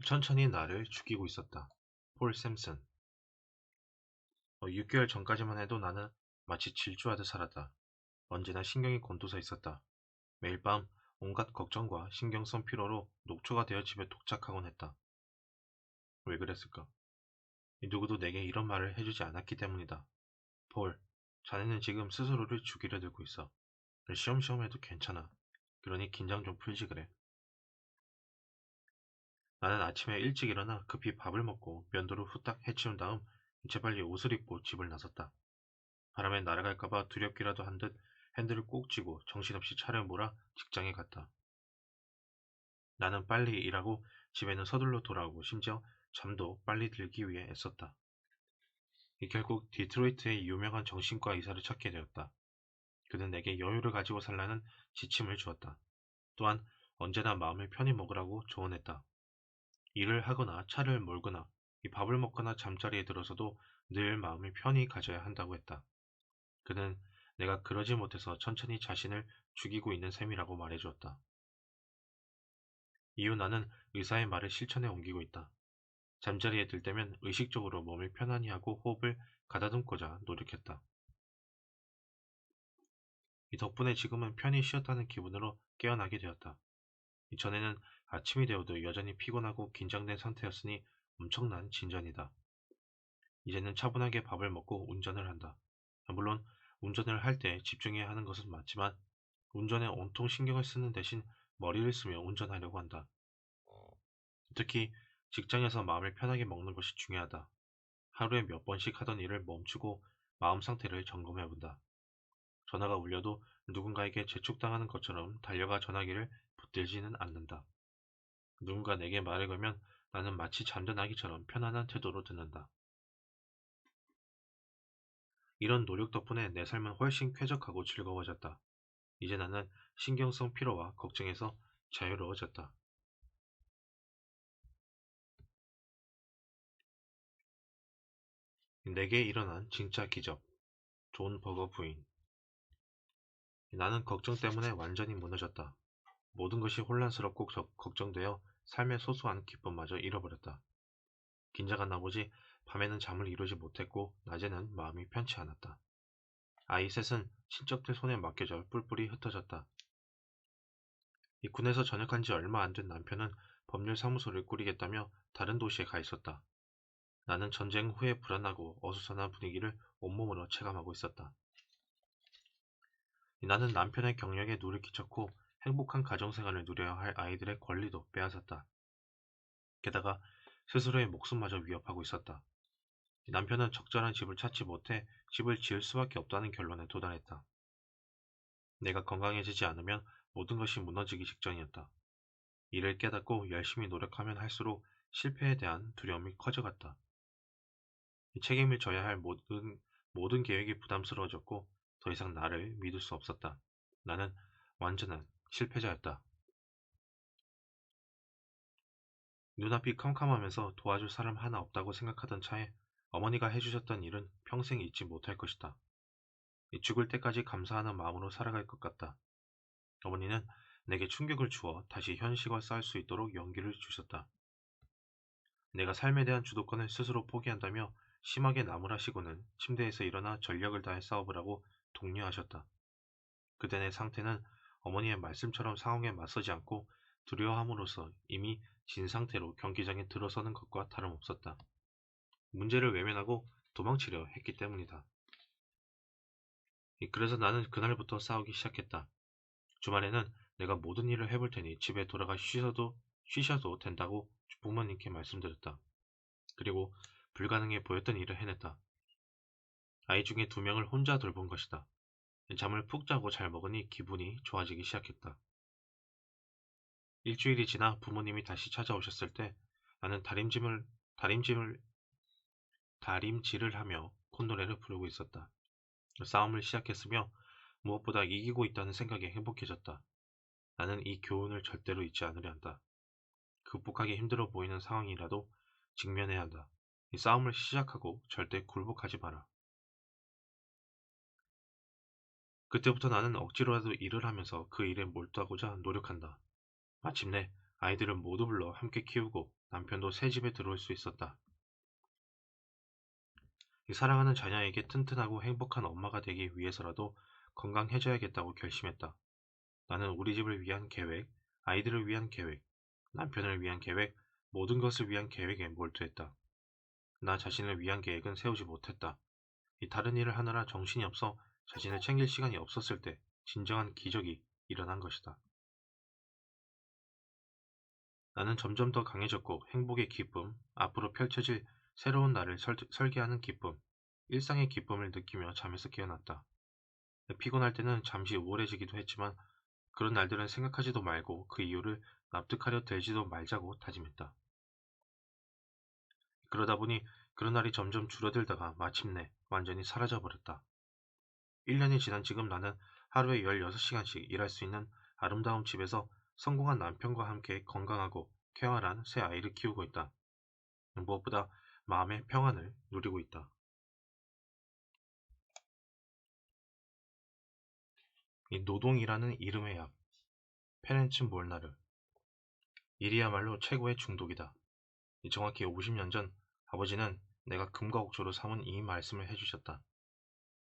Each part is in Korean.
천천히 나를 죽이고 있었다. 폴 샘슨. 6개월 전까지만 해도 나는 마치 질주하듯 살았다. 언제나 신경이 곤두서 있었다. 매일 밤 온갖 걱정과 신경성 피로로 녹초가 되어 집에 도착하곤 했다. 왜 그랬을까? 누구도 내게 이런 말을 해주지 않았기 때문이다. 폴, 자네는 지금 스스로를 죽이려 들고 있어. 쉬엄쉬엄 해도 괜찮아. 그러니 긴장 좀 풀지 그래. 나는 아침에 일찍 일어나 급히 밥을 먹고 면도를 후딱 해치운 다음 재빨리 옷을 입고 집을 나섰다. 바람에 날아갈까봐 두렵기라도 한 듯 핸들을 꼭 쥐고 정신없이 차를 몰아 직장에 갔다. 나는 빨리 일하고 집에는 서둘러 돌아오고 심지어 잠도 빨리 들기 위해 애썼다. 결국 디트로이트의 유명한 정신과 의사를 찾게 되었다. 그는 내게 여유를 가지고 살라는 지침을 주었다. 또한 언제나 마음을 편히 먹으라고 조언했다. 일을 하거나 차를 몰거나 밥을 먹거나 잠자리에 들어서도 늘 마음을 편히 가져야 한다고 했다. 그는 내가 그러지 못해서 천천히 자신을 죽이고 있는 셈이라고 말해주었다. 이후 나는 의사의 말을 실천에 옮기고 있다. 잠자리에 들 때면 의식적으로 몸을 편안히 하고 호흡을 가다듬고자 노력했다. 이 덕분에 지금은 편히 쉬었다는 기분으로 깨어나게 되었다. 이전에는 아침이 되어도 여전히 피곤하고 긴장된 상태였으니 엄청난 진전이다. 이제는 차분하게 밥을 먹고 운전을 한다. 물론 운전을 할 때 집중해야 하는 것은 맞지만 운전에 온통 신경을 쓰는 대신 머리를 쓰며 운전하려고 한다. 특히 직장에서 마음을 편하게 먹는 것이 중요하다. 하루에 몇 번씩 하던 일을 멈추고 마음 상태를 점검해 본다. 전화가 울려도 누군가에게 재촉당하는 것처럼 달려가 전화기를 붙들지는 않는다. 누군가 내게 말을 걸면 나는 마치 잠든 아기처럼 편안한 태도로 듣는다. 이런 노력 덕분에 내 삶은 훨씬 쾌적하고 즐거워졌다. 이제 나는 신경성 피로와 걱정에서 자유로워졌다. 내게 일어난 진짜 기적. 존 버거 부인. 나는 걱정 때문에 완전히 무너졌다. 모든 것이 혼란스럽고 걱정되어 삶의 소소한 기쁨마저 잃어버렸다. 긴장한 나머지 밤에는 잠을 이루지 못했고 낮에는 마음이 편치 않았다. 아이 셋은 친척들 손에 맡겨져 뿔뿔이 흩어졌다. 이 군에서 전역한 지 얼마 안 된 남편은 법률 사무소를 꾸리겠다며 다른 도시에 가 있었다. 나는 전쟁 후에 불안하고 어수선한 분위기를 온몸으로 체감하고 있었다. 나는 남편의 경력에 누를 끼쳤고 행복한 가정생활을 누려야 할 아이들의 권리도 빼앗았다. 게다가 스스로의 목숨마저 위협하고 있었다. 남편은 적절한 집을 찾지 못해 집을 지을 수밖에 없다는 결론에 도달했다. 내가 건강해지지 않으면 모든 것이 무너지기 직전이었다. 이를 깨닫고 열심히 노력하면 할수록 실패에 대한 두려움이 커져갔다. 책임을 져야 할 모든 계획이 부담스러워졌고 더 이상 나를 믿을 수 없었다. 나는 완전한 실패자였다. 눈앞이 캄캄하면서 도와줄 사람 하나 없다고 생각하던 차에 어머니가 해주셨던 일은 평생 잊지 못할 것이다. 죽을 때까지 감사하는 마음으로 살아갈 것 같다. 어머니는 내게 충격을 주어 다시 현실과 싸울 수 있도록 용기를 주셨다. 내가 삶에 대한 주도권을 스스로 포기한다며 심하게 나무라시고는 침대에서 일어나 전력을 다해 싸워보라고 독려하셨다. 그때 내 상태는 어머니의 말씀처럼 상황에 맞서지 않고 두려워함으로써 이미 진 상태로 경기장에 들어서는 것과 다름없었다. 문제를 외면하고 도망치려 했기 때문이다. 그래서 나는 그날부터 싸우기 시작했다. 주말에는 내가 모든 일을 해볼 테니 집에 돌아가 쉬셔도 된다고 부모님께 말씀드렸다. 그리고 불가능해 보였던 일을 해냈다. 아이 중에 2명을 혼자 돌본 것이다. 잠을 푹 자고 잘 먹으니 기분이 좋아지기 시작했다. 일주일이 지나 부모님이 다시 찾아오셨을 때 나는 다림질을 하며 콧노래를 부르고 있었다. 싸움을 시작했으며 무엇보다 이기고 있다는 생각에 행복해졌다. 나는 이 교훈을 절대로 잊지 않으려 한다. 극복하기 힘들어 보이는 상황이라도 직면해야 한다. 이 싸움을 시작하고 절대 굴복하지 마라. 그때부터 나는 억지로라도 일을 하면서 그 일에 몰두하고자 노력한다. 마침내 아이들을 모두 불러 함께 키우고 남편도 새 집에 들어올 수 있었다. 사랑하는 자녀에게 튼튼하고 행복한 엄마가 되기 위해서라도 건강해져야겠다고 결심했다. 나는 우리 집을 위한 계획, 아이들을 위한 계획, 남편을 위한 계획, 모든 것을 위한 계획에 몰두했다. 나 자신을 위한 계획은 세우지 못했다. 이 다른 일을 하느라 정신이 없어 자신을 챙길 시간이 없었을 때 진정한 기적이 일어난 것이다. 나는 점점 더 강해졌고 행복의 기쁨, 앞으로 펼쳐질 새로운 날을 설계하는 기쁨, 일상의 기쁨을 느끼며 잠에서 깨어났다. 피곤할 때는 잠시 우울해지기도 했지만 그런 날들은 생각하지도 말고 그 이유를 납득하려 들지도 말자고 다짐했다. 그러다 보니 그런 날이 점점 줄어들다가 마침내 완전히 사라져버렸다. 1년이 지난 지금 나는 하루에 16시간씩 일할 수 있는 아름다운 집에서 성공한 남편과 함께 건강하고 쾌활한 새 아이를 키우고 있다. 무엇보다 마음의 평안을 누리고 있다. 이 노동이라는 이름의 약, 페렌츠 몰나르. 일이야말로 최고의 중독이다. 정확히 50년 전 아버지는 내가 금과 옥조로 삼은 이 말씀을 해주셨다.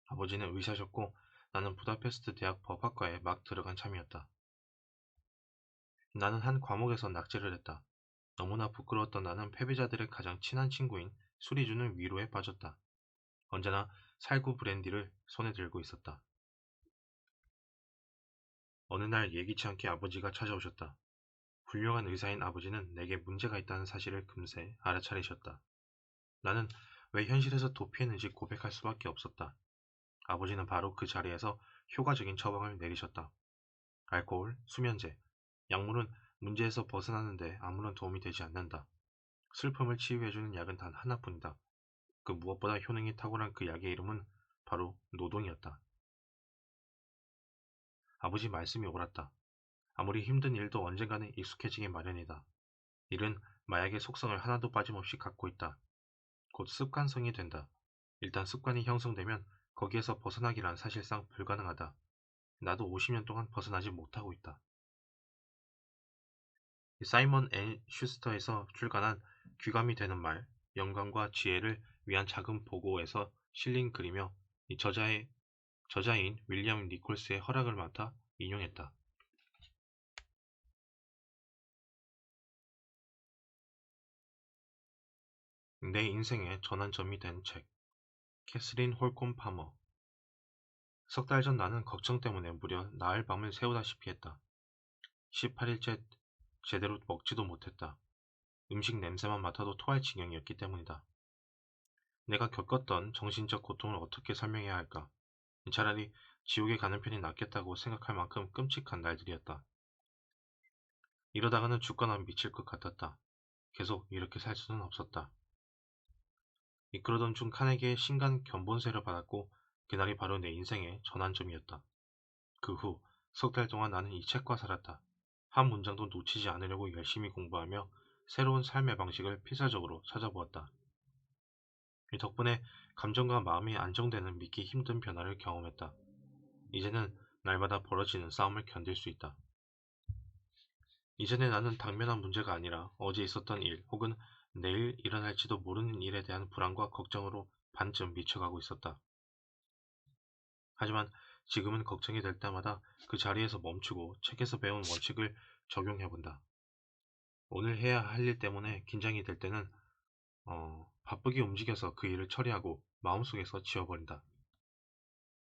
아버지는 의사셨고 나는 부다페스트 대학 법학과에 막 들어간 참이었다. 나는 한 과목에서 낙제를 했다. 너무나 부끄러웠던 나는 패배자들의 가장 친한 친구인 술이 주는 위로에 빠졌다. 언제나 살구 브랜디를 손에 들고 있었다. 어느 날 예기치 않게 아버지가 찾아오셨다. 훌륭한 의사인 아버지는 내게 문제가 있다는 사실을 금세 알아차리셨다. 나는 왜 현실에서 도피했는지 고백할 수밖에 없었다. 아버지는 바로 그 자리에서 효과적인 처방을 내리셨다. 알코올, 수면제, 약물은 문제에서 벗어나는데 아무런 도움이 되지 않는다. 슬픔을 치유해주는 약은 단 하나뿐이다. 그 무엇보다 효능이 탁월한 그 약의 이름은 바로 노동이었다. 아버지 말씀이 옳았다. 아무리 힘든 일도 언젠가는 익숙해지기 마련이다. 일은 마약의 속성을 하나도 빠짐없이 갖고 있다. 곧 습관성이 된다. 일단 습관이 형성되면 거기에서 벗어나기란 사실상 불가능하다. 나도 50년 동안 벗어나지 못하고 있다. 사이먼 앤 슈스터에서 출간한 귀감이 되는 말, 영감과 지혜를 위한 작은 보고에서 실린 글이며 이 저자인 윌리엄 니콜스의 허락을 맡아 인용했다. 내 인생의 전환점이 된 책. 캐스린 홀콤 파머. 석 달 전 나는 걱정 때문에 무려 나흘 밤을 새우다시피 했다. 18일째 제대로 먹지도 못했다. 음식 냄새만 맡아도 토할 지경이었기 때문이다. 내가 겪었던 정신적 고통을 어떻게 설명해야 할까? 차라리 지옥에 가는 편이 낫겠다고 생각할 만큼 끔찍한 날들이었다. 이러다가는 죽거나 미칠 것 같았다. 계속 이렇게 살 수는 없었다. 그러던 중 카네기의 신간 견본세를 받았고 그날이 바로 내 인생의 전환점이었다. 그 후 석 달 동안 나는 이 책과 살았다. 한 문장도 놓치지 않으려고 열심히 공부하며 새로운 삶의 방식을 필사적으로 찾아보았다. 이 덕분에 감정과 마음이 안정되는 믿기 힘든 변화를 경험했다. 이제는 날마다 벌어지는 싸움을 견딜 수 있다. 이전에 나는 당면한 문제가 아니라 어제 있었던 일 혹은 내일 일어날지도 모르는 일에 대한 불안과 걱정으로 반쯤 미쳐가고 있었다. 하지만 지금은 걱정이 될 때마다 그 자리에서 멈추고 책에서 배운 원칙을 적용해본다. 오늘 해야 할 일 때문에 긴장이 될 때는 바쁘게 움직여서 그 일을 처리하고 마음속에서 지워버린다.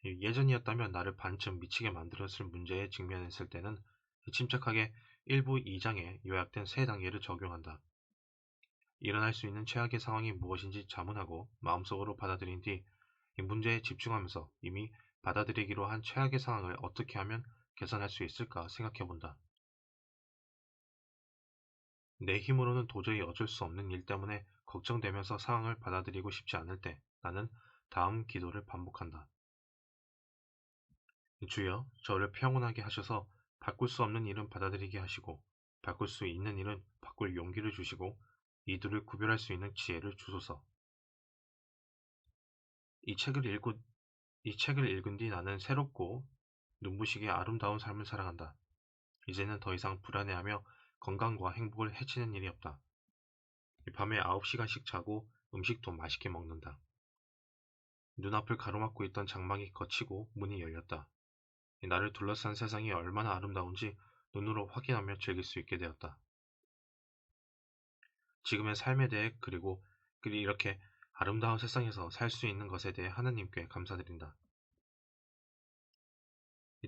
예전이었다면 나를 반쯤 미치게 만들었을 문제에 직면했을 때는 침착하게 1부 2장에 요약된 3단계를 적용한다. 일어날 수 있는 최악의 상황이 무엇인지 자문하고 마음속으로 받아들인 뒤 이 문제에 집중하면서 이미 받아들이기로 한 최악의 상황을 어떻게 하면 개선할 수 있을까 생각해본다. 내 힘으로는 도저히 어쩔 수 없는 일 때문에 걱정되면서 상황을 받아들이고 싶지 않을 때 나는 다음 기도를 반복한다. 주여, 저를 평온하게 하셔서 바꿀 수 없는 일은 받아들이게 하시고 바꿀 수 있는 일은 바꿀 용기를 주시고 이 둘을 구별할 수 있는 지혜를 주소서. 이 책을 읽고 이 책을 읽은 뒤 나는 새롭고 눈부시게 아름다운 삶을 살아간다. 이제는 더 이상 불안해하며 건강과 행복을 해치는 일이 없다. 밤에 9시간씩 자고 음식도 맛있게 먹는다. 눈앞을 가로막고 있던 장막이 걷히고 문이 열렸다. 나를 둘러싼 세상이 얼마나 아름다운지 눈으로 확인하며 즐길 수 있게 되었다. 지금의 삶에 대해 그리고 이렇게 아름다운 세상에서 살 수 있는 것에 대해 하느님께 감사드린다.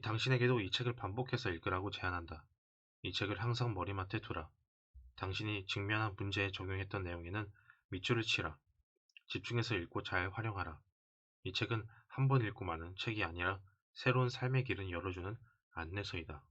당신에게도 이 책을 반복해서 읽으라고 제안한다. 이 책을 항상 머리맡에 두라. 당신이 직면한 문제에 적용했던 내용에는 밑줄을 치라. 집중해서 읽고 잘 활용하라. 이 책은 한 번 읽고 마는 책이 아니라 새로운 삶의 길을 열어주는 안내서이다.